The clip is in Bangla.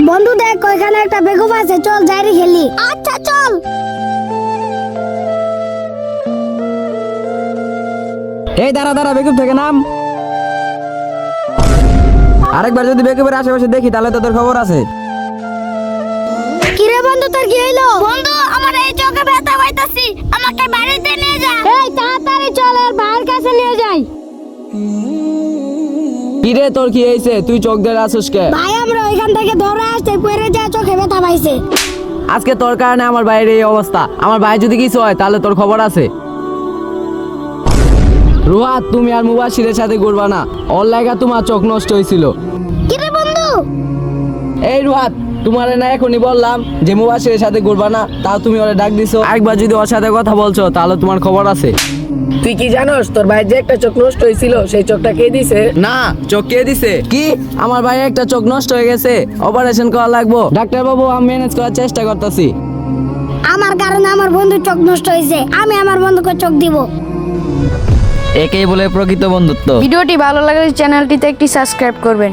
বন্ধু দেখ ওইখানে একটা বেকুব আছে, চল যাইরে খেলি। আচ্ছা চল। এই দাঁড়া দাঁড়া, বেকুব থেকে নাম। আরেকবার যদি বেকুবের আশেপাশে দেখি তাহলে তো তোর খবর আছে। কিরে বন্ধু তোর কি হইলো? বন্ধু আমার এই চোখে ব্যথা পাইতাছি, আমাকে বাড়িতে নিয়ে যা। এই তাড়াতাড়ি চল, আর ভাইয়ের কাছে নিয়ে যাই। কিরে তোর কি হয়েছে? তুই চোখ দিয়ে আসিস কে? ভাই আমরা ওইখান থেকে দৌড়ে আসতে পড়ে যায়, চোখে ব্যথা পাইছে। আজকে তোর কারণে আমার ভাইয়ের এই অবস্থা। আমার ভাই যদি কিছু হয় তাহলে তোর খবর আছে। রুহাত, তুমি আর মুবাশিরের সাথে ঘুরবা না, ওর লাগা তোমার চোখ নষ্ট হয়েছিল। কিরে বন্ধু? এই রুহাত, তোমার না এখনই বললাম যে মুবাশিরের সাথে ঘুরবা না, তাও তুমি ওরে ডাক দিছো। একবার যদি ওর সাথে কথা বলছো তাহলে তোমার খবর আছে। তুই কি জানোস তোর ভাই যে একটা চোখ নষ্ট হয়েছিল সেই চোখটা কে দিছে? না, চোখ কে দিছে? কি আমার ভাই একটা চোখ নষ্ট হয়ে গেছে, অপারেশন করা লাগবো। ডাক্তার বাবু, আমি ম্যানেজ করার চেষ্টা করতেছি। আমার কারণে আমার বন্ধুর চোখ নষ্ট হয়েছে, আমি আমার বন্ধুকে চোখ দিব। একেই বলে প্রকৃত বন্ধুত্ব। ভিডিওটি ভালো লাগলে চ্যানেলটিতে একটি সাবস্ক্রাইব করবেন।